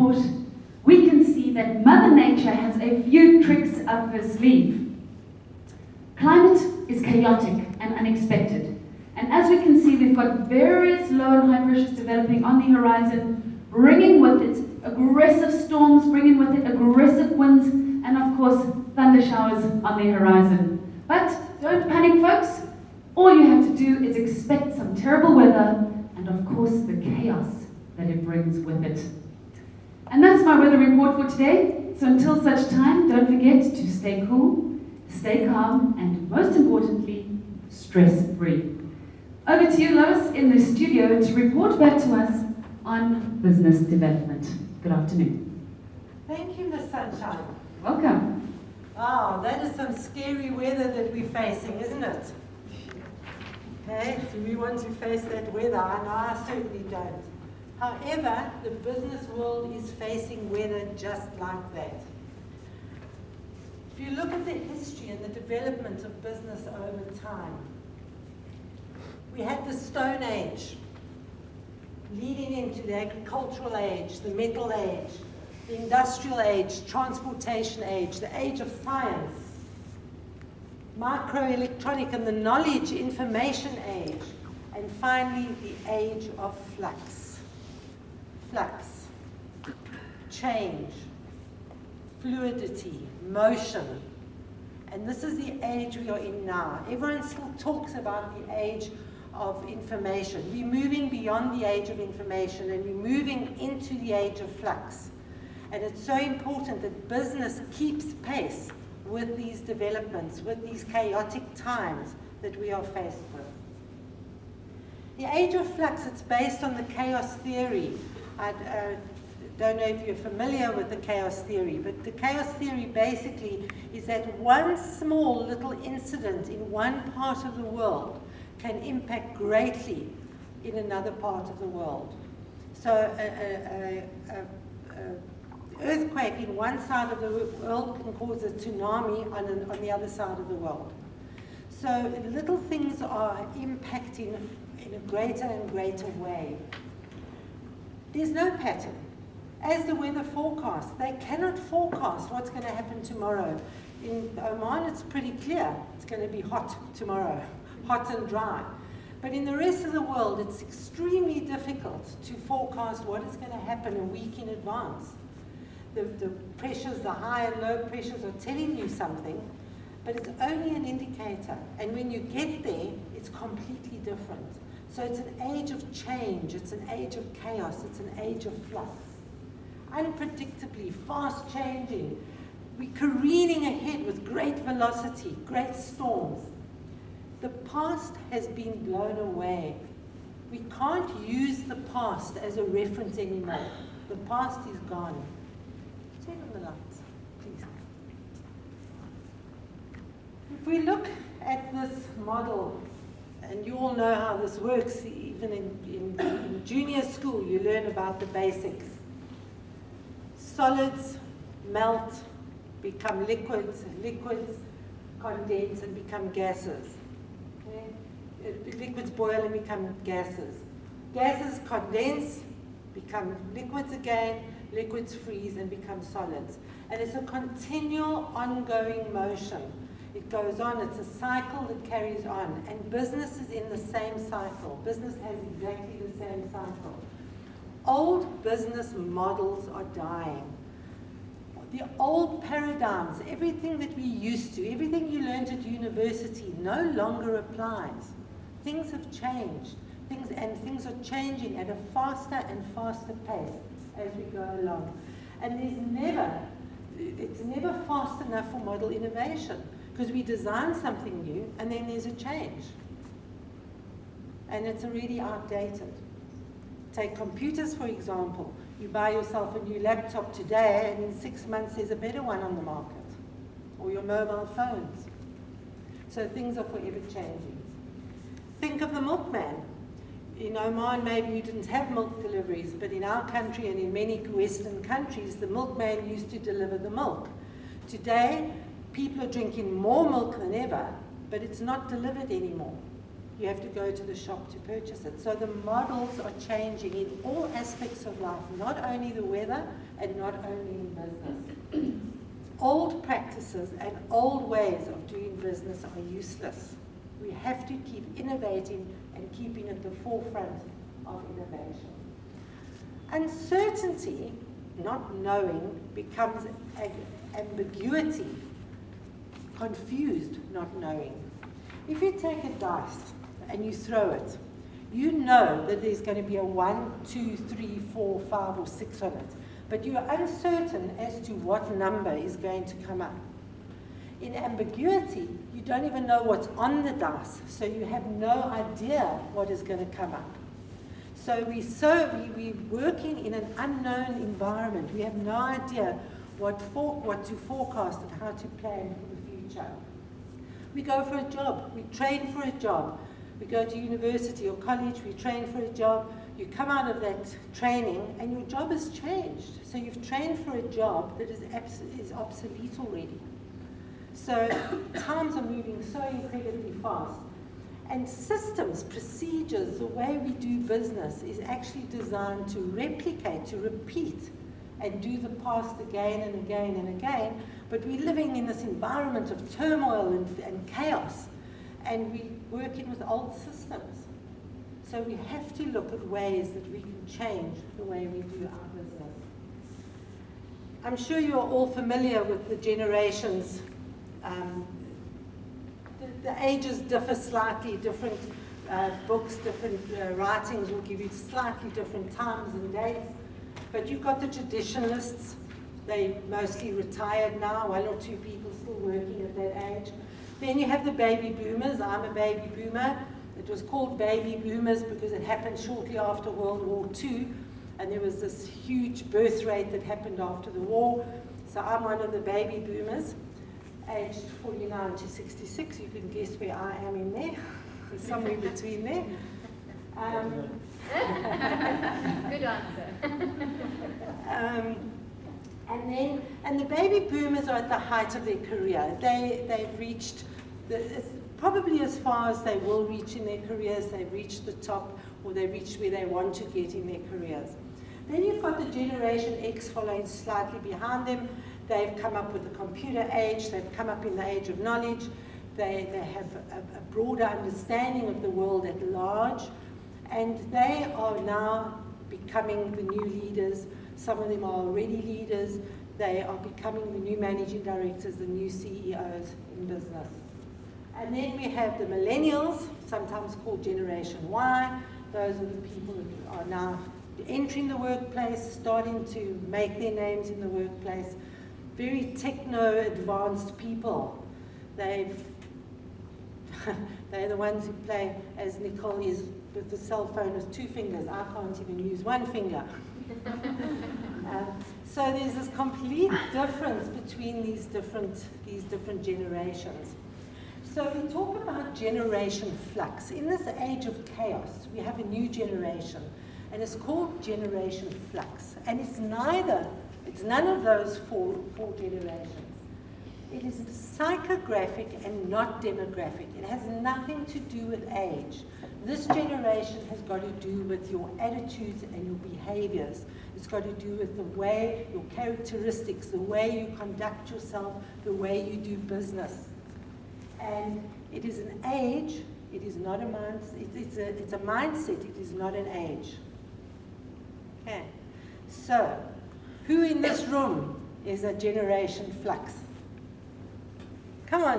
report, we can see that Mother Nature has a few tricks up her sleeve. Climate is chaotic and unexpected. And as we can see, we've got various low and high pressures developing on the horizon, bringing with it aggressive storms, bringing with it aggressive winds, and of course, thunder showers on the horizon. But don't panic, folks. All you have to do is expect some terrible weather and of course the chaos that it brings with it. And that's my weather report for today. So until such time, don't forget to stay cool, stay calm, and most importantly, stress-free. Over to you, Lois, in the studio to report back to us on business development. Good afternoon. Thank you, Miss Sunshine. Welcome. Wow, that is some scary weather that we're facing, isn't it? Okay, do we want to face that weather? I know I certainly don't. However, the business world is facing weather just like that. If you look at the history and the development of business over time, we had the Stone Age, leading into the agricultural age, the metal age, the industrial age, transportation age, the age of science, microelectronic and the knowledge information age, and finally the age of flux. Flux, change, fluidity, motion. And this is the age we are in now. Everyone still talks about the age of information. We're moving beyond the age of information and we're moving into the age of flux. And it's so important that business keeps pace with these developments, with these chaotic times that we are faced with. The age of flux, it's based on the chaos theory. I don't know if you're familiar with the chaos theory, but the chaos theory basically is that one small little incident in one part of the world can impact greatly in another part of the world. So an earthquake in one side of the world can cause a tsunami on the other side of the world. So little things are impacting in a greater and greater way. There's no pattern. As the weather forecast, they cannot forecast what's going to happen tomorrow. In Oman, it's pretty clear. It's going to be hot tomorrow, hot and dry. But in the rest of the world, it's extremely difficult to forecast what is going to happen a week in advance. The pressures, the high and low pressures are telling you something, but it's only an indicator. And when you get there, it's completely different. So it's an age of change, it's an age of chaos, it's an age of flux. Unpredictably, fast changing. We're careening ahead with great velocity, great storms. The past has been blown away. We can't use the past as a reference anymore. The past is gone. Turn on the lights, please. If we look at this model, and you all know how this works, even in junior school, you learn about the basics. Solids melt, become liquids, liquids condense and become gases. Okay? Liquids boil and become gases. Gases condense, become liquids again, liquids freeze and become solids. And it's a continual ongoing motion. It goes on, it's a cycle that carries on. And business is in the same cycle. Business has exactly the same cycle. Old business models are dying. The old paradigms, everything that we used to, everything you learned at university no longer applies. Things have changed. Things are changing at a faster and faster pace as we go along. And it's never fast enough for model innovation, because we design something new and then there's a change. And it's already outdated. Take computers, for example. You buy yourself a new laptop today and in 6 months there's a better one on the market. Or your mobile phones. So things are forever changing. Think of the milkman. In Oman, maybe you didn't have milk deliveries, but in our country and in many Western countries, the milkman used to deliver the milk. Today, people are drinking more milk than ever, but it's not delivered anymore. you have to go to the shop to purchase it. So the models are changing in all aspects of life, not only the weather and not only in business. Old practices and old ways of doing business are useless. We have to keep innovating and keeping at the forefront of innovation. Uncertainty, not knowing, becomes ambiguity, confused not knowing. If you take a dice and you throw it, you know that there's going to be a 1, 2, 3, 4, 5, or 6 on it, but you are uncertain as to what number is going to come up. In ambiguity, you don't even know what's on the dice, so you have no idea what is going to come up. So we're working in an unknown environment. We have no idea what to forecast and how to plan for the future. We go for a job, we train for a job. We go to university or college, we train for a job. You come out of that training and your job has changed. So you've trained for a job that is obsolete already. So times are moving so incredibly fast. And systems, procedures, the way we do business is actually designed to replicate, to repeat, and do the past again and again and again. But we're living in this environment of turmoil and chaos, and we're working with old systems. So we have to look at ways that we can change the way we do our business. I'm sure you're all familiar with the generations. The ages differ slightly, different books, different writings will give you slightly different times and dates. But you've got the traditionalists, they mostly retired now, 1 or 2 people still working at that age. Then you have the baby boomers. I'm a baby boomer. It was called baby boomers because it happened shortly after World War II, and there was this huge birth rate that happened after the war. So I'm one of the baby boomers, aged 49 to 66. You can guess where I am in there, somewhere between there. Good answer. And the baby boomers are at the height of their career. They've reached probably as far as they will reach in their careers. They've reached the top, or they've reached where they want to get in their careers. Then you've got the Generation X following slightly behind them. They've come up with the computer age. They've come up in the age of knowledge. They have a broader understanding of the world at large. And they are now becoming the new leaders. Some of them are already leaders. They are becoming the new managing directors, the new CEOs in business. And then we have the millennials, sometimes called Generation Y. Those are the people that are now entering the workplace, starting to make their names in the workplace. Very techno-advanced people. They're the ones who play, as Nicole is, with the cell phone with 2 fingers. I can't even use 1 finger. So there's this complete difference between these different generations. So we talk about generation flux. In this age of chaos, we have a new generation, and it's called generation flux. And it's none of those four generations. It is psychographic and not demographic. It has nothing to do with age. This generation has got to do with your attitudes and your behaviors. It's got to do with the way, your characteristics, the way you conduct yourself, the way you do business. And it is an age, it is not a mindset. It's a mindset, it is not an age. Okay. So, who in this room is a generation flux? Come on.